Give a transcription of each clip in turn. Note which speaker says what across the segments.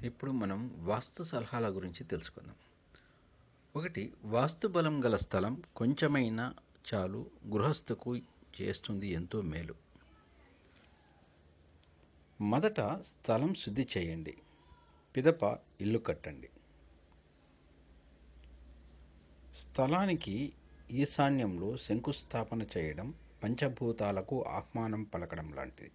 Speaker 1: ఇప్పుడు మనం వాస్తు సలహాల గురించి తెలుసుకుందాం. ఒకటి, వాస్తు బలం గల స్థలం కొంచెమైనా చాలు, గృహస్థుకు చేస్తుంది ఎంతో మేలు. మొదట స్థలం శుద్ధి చేయండి, పిదప ఇల్లు కట్టండి. స్థలానికి ఈశాన్యంలో శంకుస్థాపన చేయడం పంచభూతాలకు ఆహ్వానం పలకడం లాంటిది.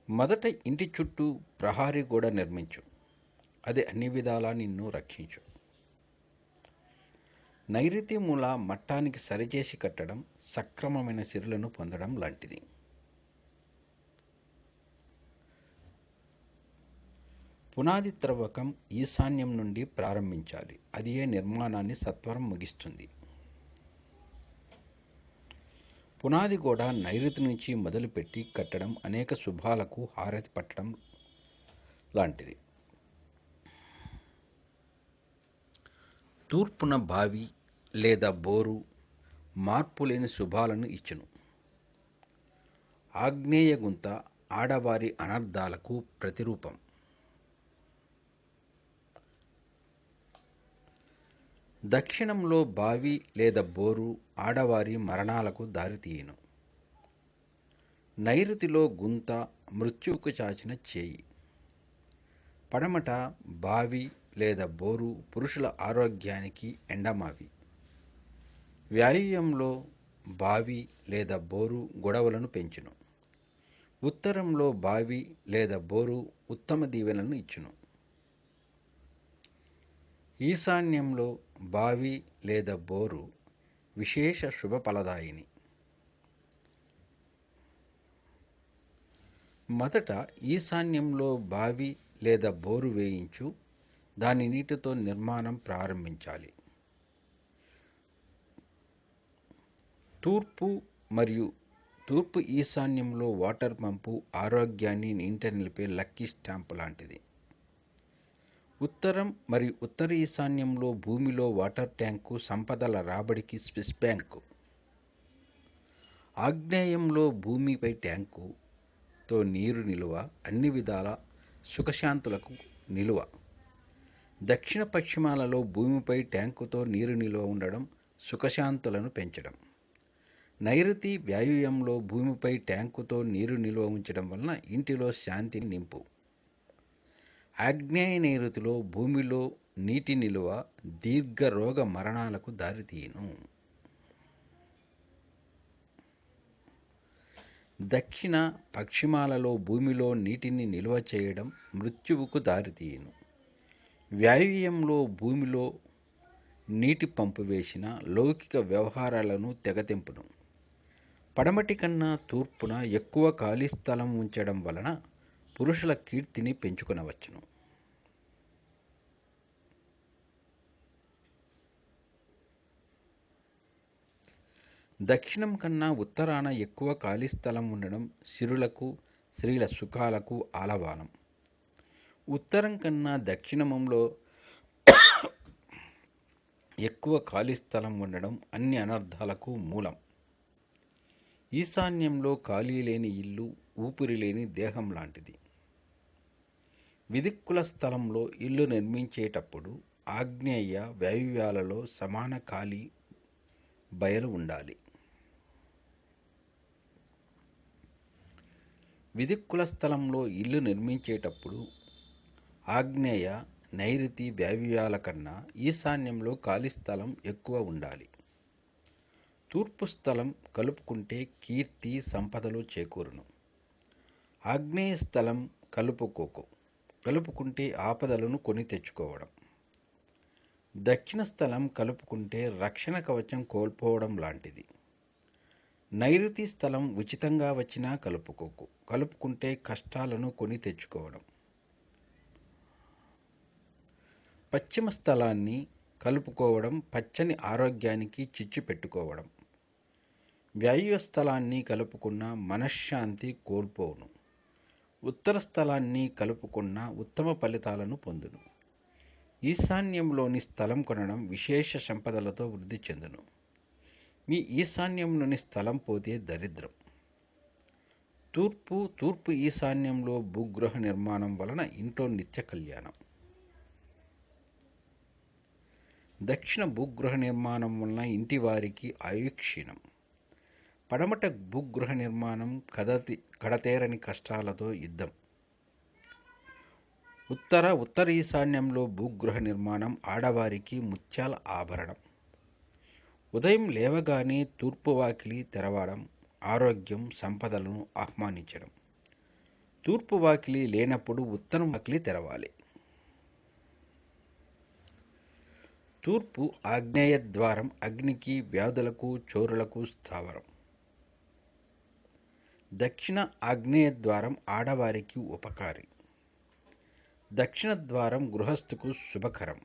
Speaker 1: మొదట ఇంటి చుట్టూ ప్రహారీ గోడ నిర్మించు, అది అన్ని విధాలా నిన్ను రక్షించు. నైరుతి మూల మట్టానికి సరిచేసి కట్టడం సక్రమమైన సిరులను పొందడం లాంటిది. పునాది త్రవ్వకం ఈశాన్యం నుండి ప్రారంభించాలి, అది ఏ నిర్మాణాన్ని సత్వరం ముగిస్తుంది. పునాది గోడ నైరుతి నుంచి మొదలుపెట్టి కట్టడం అనేక శుభాలకు హారతి పట్టడం లాంటిది. తూర్పున బావి లేదా బోరు మార్పులేని శుభాలను ఇచ్చును. ఆగ్నేయ గుంత ఆడవారి అనర్థాలకు ప్రతిరూపం. దక్షిణంలో బావి లేదా బోరు ఆడవారి మరణాలకు దారితీయును. నైరుతిలో గుంత మృత్యువుకు చాచిన చేయి. పడమట బావి లేదా బోరు పురుషుల ఆరోగ్యానికి ఎండమావి. వ్యాయుయంలో బావి లేదా బోరు గొడవలను పెంచును. ఉత్తరంలో బావి లేదా బోరు ఉత్తమ దీవెనలను ఇచ్చును. ఈశాన్యంలో బావి లేదా బోరు విశేష శుభఫలదాయిని. మొదట ఈశాన్యంలో బావి లేదా బోరు వేయించు, దాని నీటితో నిర్మాణం ప్రారంభించాలి. తూర్పు ఈశాన్యంలో వాటర్ పంపు ఆరోగ్యాన్ని నీట నిలిపే లక్కీ స్టాంపు లాంటిది. ఉత్తరం మరియు ఉత్తర ఈశాన్యంలో భూమిలో వాటర్ ట్యాంకు సంపదల రాబడికి స్విస్ బ్యాంకు. ఆగ్నేయంలో భూమిపై ట్యాంకుతో నీరు నిలువ, అన్ని విధాల సుఖశాంతులకు నిలువ. దక్షిణ పశ్చిమాలలో భూమిపై ట్యాంకుతో నీరు నిలువ ఉండడం సుఖశాంతులను పెంచడం. నైరుతి వ్యాయుయంలో భూమిపై ట్యాంకుతో నీరు నిలువ ఉంచడం వలన ఇంటిలో శాంతిని నింపు. ఆగ్నేయ నైరుతిలో భూమిలో నీటి నిలువ దీర్ఘ రోగ మరణాలకు దారితీయును. దక్షిణ పశ్చిమాలలో భూమిలో నీటిని నిల్వ చేయడం మృత్యువుకు దారితీయును. వ్యాయుయంలో భూమిలో నీటి పంపు వేసిన లౌకిక వ్యవహారాలను తెగతెంపును. పడమటి కన్నా తూర్పున ఎక్కువ ఖాళీ స్థలం ఉంచడం వలన పురుషుల కీర్తిని పెంచుకొనవచ్చును. దక్షిణం కన్నా ఉత్తరాన ఎక్కువ ఖాళీ స్థలం ఉండడం సిరులకు, స్త్రీల సుఖాలకు ఆలవాలం. ఉత్తరం కన్నా దక్షిణంలో ఎక్కువ ఖాళీ స్థలం ఉండడం అన్ని అనర్థాలకు మూలం. ఈశాన్యంలో ఖాళీ లేని ఇల్లు ఊపిరి లేని దేహం లాంటిది. విదిక్కుల స్థలంలో ఇల్లు నిర్మించేటప్పుడు ఆగ్నేయ వాయువ్యాలలో సమాన ఖాళీ బయలు ఉండాలి. విదిక్కుల స్థలంలో ఇల్లు నిర్మించేటప్పుడు ఆగ్నేయ, నైరుతి వాయువ్యాల కన్నా ఈశాన్యంలో ఖాళీ స్థలం ఎక్కువ ఉండాలి. తూర్పు స్థలం కలుపుకుంటే కీర్తి సంపదలు చేకూరును. ఆగ్నేయ స్థలం కలుపుకుంటే ఆపదలను కొని తెచ్చుకోవడం. దక్షిణ స్థలం కలుపుకుంటే రక్షణ కవచం కోల్పోవడం లాంటిది. నైరుతి స్థలం ఉచితంగా వచ్చినా కలుపుకుంటే కష్టాలను కొని తెచ్చుకోవడం. పశ్చిమ స్థలాన్ని కలుపుకోవడం పచ్చని ఆరోగ్యానికి చిచ్చు పెట్టుకోవడం. వాయువ్య స్థలాన్ని కలుపుకున్న మనశ్శాంతి కోల్పోవును. ఉత్తర స్థలాన్ని కలుపుకున్న ఉత్తమ ఫలితాలను పొందును. ఈశాన్యంలోని స్థలం కొనడం విశేష సంపదలతో వృద్ధి చెందును. మీ ఈశాన్యంలోని స్థలం పోతే దరిద్రం. తూర్పు ఈశాన్యంలో భూగృహ నిర్మాణం వలన ఇంట్లో నిత్య కళ్యాణం. దక్షిణ భూగృహ నిర్మాణం వలన ఇంటి వారికి ఆయుక్షీణం. పడమట భూగృహ నిర్మాణం కడతేరని కష్టాలతో యుద్ధం. ఉత్తర ఈశాన్యంలో భూగృహ నిర్మాణం ఆడవారికి ముత్యాల ఆభరణం. ఉదయం లేవగానే తూర్పు వాకిలి తెరవడం ఆరోగ్యం సంపదలను ఆహ్వానించడం. తూర్పు వాకిలి లేనప్పుడు ఉత్తరం వాకిలి తెరవాలి. తూర్పు ఆగ్నేయ ద్వారం అగ్నికి వ్యాధులకు చోరులకు స్థావరం. దక్షిణ ఆగ్నేయ ద్వారం ఆడవారికి ఉపకారి. దక్షిణ ద్వారం గృహస్థుకు శుభకరం.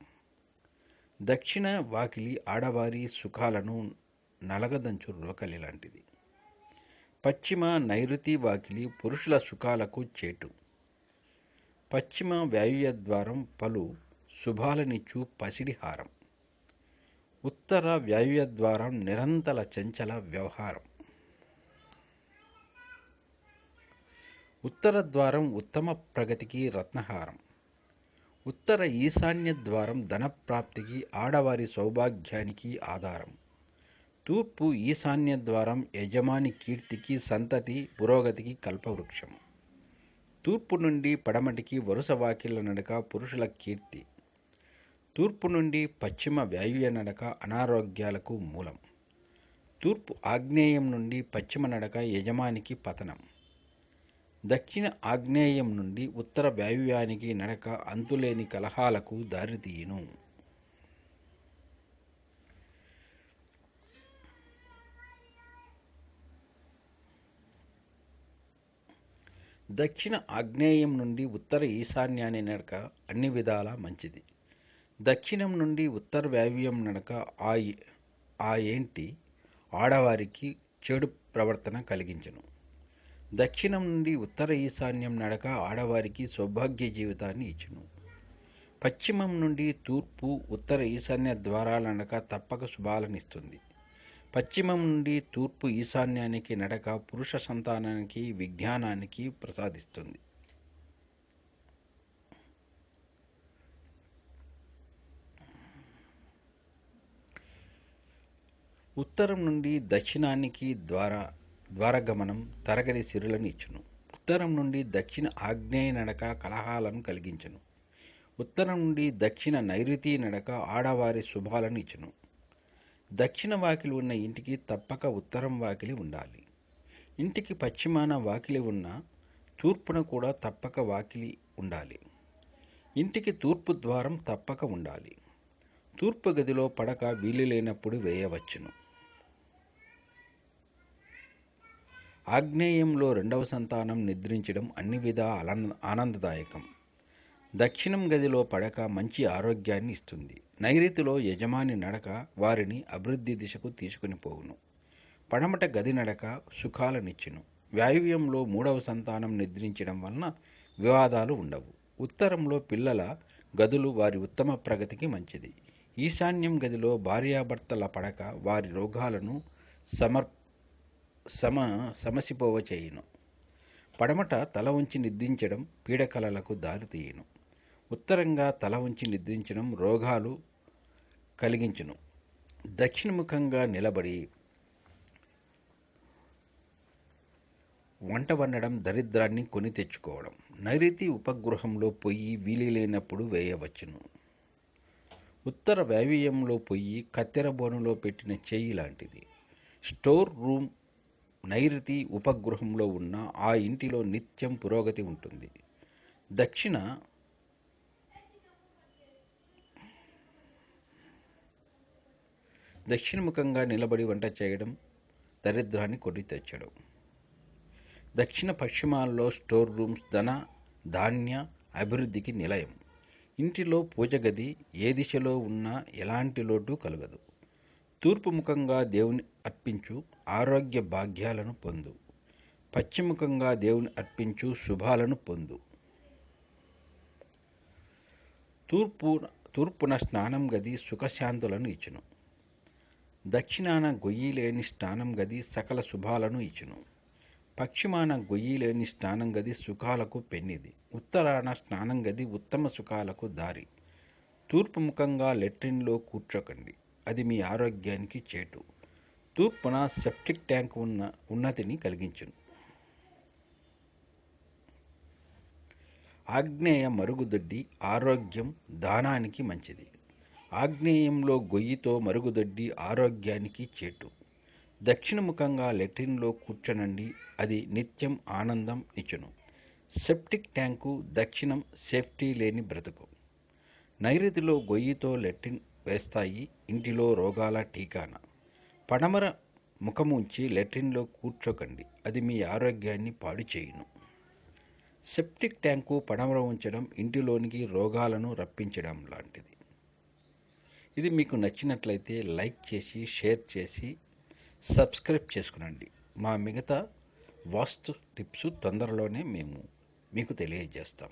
Speaker 1: దక్షిణ వాకిలి ఆడవారి సుఖాలను నలగదంచు రోకలి లాంటిది. పశ్చిమ నైరుతి వాకిలి పురుషుల సుఖాలకు చేటు. పశ్చిమ వాయువ్య ద్వారం పలు శుభాలనిచ్చు పసిడిహారం. ఉత్తర వాయువ్య ద్వారం నిరంతర చంచల వ్యవహారం. ఉత్తర ద్వారం ఉత్తమ ప్రగతికి రత్నహారం. ఉత్తర ఈశాన్య ద్వారం ధనప్రాప్తికి ఆడవారి సౌభాగ్యానికి ఆధారం. తూర్పు ఈశాన్య ద్వారం యజమాని కీర్తికి సంతతి పురోగతికి కల్పవృక్షం. తూర్పు నుండి పడమటికి వరుస వాకిళ్ల నడక పురుషుల కీర్తి. తూర్పు నుండి పశ్చిమ వాయువ్య నడక అనారోగ్యాలకు మూలం. తూర్పు ఆగ్నేయం నుండి పశ్చిమ నడక యజమానికి పతనం. దక్షిణ ఆగ్నేయం నుండి ఉత్తర వాయువ్యానికి నడక అంతులేని కలహాలకు దారితీయును. దక్షిణ ఆగ్నేయం నుండి ఉత్తర ఈశాన్యాన్ని నడక అన్ని విధాలా మంచిది. దక్షిణం నుండి ఉత్తర వాయువ్యం నడక ఆ ఏంటి ఆడవారికి చెడు ప్రవర్తన కలిగించును. దక్షిణం నుండి ఉత్తర ఈశాన్యం నడక ఆడవారికి సౌభాగ్య జీవితాన్ని ఇచ్చును. పశ్చిమం నుండి తూర్పు ఉత్తర ఈశాన్య ద్వారాల నడక తప్పక శుభాలనిస్తుంది. పశ్చిమం నుండి తూర్పు ఈశాన్యానికి నడక పురుష సంతానానికి విజ్ఞానానికి ప్రసాదిస్తుంది. ఉత్తరం నుండి దక్షిణానికి ద్వారగమనం తరగని సిరులను ఇచ్చును. ఉత్తరం నుండి దక్షిణ ఆగ్నేయ నడక కలహాలను కలిగించును. ఉత్తరం నుండి దక్షిణ నైరుతి నడక ఆడవారి శుభాలను ఇచ్చును. దక్షిణ వాకిలి ఉన్న ఇంటికి తప్పక ఉత్తరం వాకిలి ఉండాలి. ఇంటికి పశ్చిమాన వాకిలి ఉన్న తూర్పున కూడా తప్పక వాకిలి ఉండాలి. ఇంటికి తూర్పు ద్వారం తప్పక ఉండాలి. తూర్పు గదిలో పడక వీలు లేనప్పుడు వేయవచ్చును. ఆగ్నేయంలో రెండవ సంతానం నిద్రించడం అన్ని విధాల ఆనందదాయకం. దక్షిణం గదిలో పడక మంచి ఆరోగ్యాన్ని ఇస్తుంది. నైరుతిలో యజమాని నడక వారిని అభివృద్ధి దిశకు తీసుకుని పోవును. పడమట గది నడక సుఖాలనిచ్చును. వాయువ్యంలో మూడవ సంతానం నిద్రించడం వలన వివాదాలు ఉండవు. ఉత్తరంలో పిల్లల గదులు వారి ఉత్తమ ప్రగతికి మంచిది. ఈశాన్యం గదిలో భార్యాభర్తల పడక వారి రోగాలను సమసిపోవ చేయును. పడమట తల ఉంచి నిద్రించడం పీడకలలకు దారితీయును. ఉత్తరంగా తల ఉంచి నిద్రించడం రోగాలు కలిగించును. దక్షిణముఖంగా నిలబడి వంట వండడం దరిద్రాన్ని కొని తెచ్చుకోవడం. నైరుతి ఉపగృహంలో పొయ్యి వీలు లేనప్పుడు వేయవచ్చును. ఉత్తర వాయువ్యంలో పొయ్యి కత్తెర బోనులో పెట్టిన చెయ్యి లాంటిది. స్టోర్ రూమ్ నైరుతి ఉపగృహంలో ఉన్న ఆ ఇంటిలో నిత్యం పురోగతి ఉంటుంది. దక్షిణముఖంగా నిలబడి వంట చేయడం దరిద్రాన్ని కొని తెచ్చడం. దక్షిణ పశ్చిమాల్లో స్టోర్ రూమ్స్ ధాన్య అభివృద్ధికి నిలయం. ఇంటిలో పూజ గది ఏ దిశలో ఉన్నా ఎలాంటి లోటు కలగదు. తూర్పు ముఖంగా దేవుని అర్పించు ఆరోగ్య భాగ్యాలను పొందు. పశ్చిముఖంగా దేవుని అర్పించు శుభాలను పొందు. తూర్పున స్నానం గది సుఖశాంతులను ఇచ్చును. దక్షిణాన గొయ్యి లేని స్నానం గది సకల శుభాలను ఇచ్చును. పశ్చిమాన గొయ్యి లేని స్నానం గది సుఖాలకు పెన్నిది. ఉత్తరాన స్నానం గది ఉత్తమ సుఖాలకు దారి. తూర్పు ముఖంగా లెట్రిన్లో కూర్చోకండి, అది మీ ఆరోగ్యానికి చేటు. తూర్పున సెప్టిక్ ట్యాంక్ ఉన్నతిని కలిగించును. ఆగ్నేయ మరుగుదొడ్డి ఆరోగ్యం దానానికి మంచిది. ఆగ్నేయంలో గొయ్యితో మరుగుదొడ్డి ఆరోగ్యానికి చేటు. దక్షిణముఖంగా లెట్రిన్లో కూర్చొనండి, అది నిత్యం ఆనందం ఇచ్చును. సెప్టిక్ ట్యాంకు దక్షిణం సేఫ్టీ లేని బ్రతుకు. నైరుతిలో గొయ్యితో లెట్రిన్ వేస్తాయి ఇంటిలో రోగాల టీకాన. పడమర ముఖముంచి లెట్రిన్లో కూర్చోకండి, అది మీ ఆరోగ్యాన్ని పాడు చేయును. సెప్టిక్ ట్యాంకు పడమర ఉంచడం ఇంటిలోనికి రోగాలను రప్పించడం లాంటిది. ఇది మీకు నచ్చినట్లయితే లైక్ చేసి షేర్ చేసి సబ్స్క్రైబ్ చేసుకునండి. మా మిగతా వాస్తు టిప్స్ తొందరలోనే మేము మీకు తెలియజేస్తాం.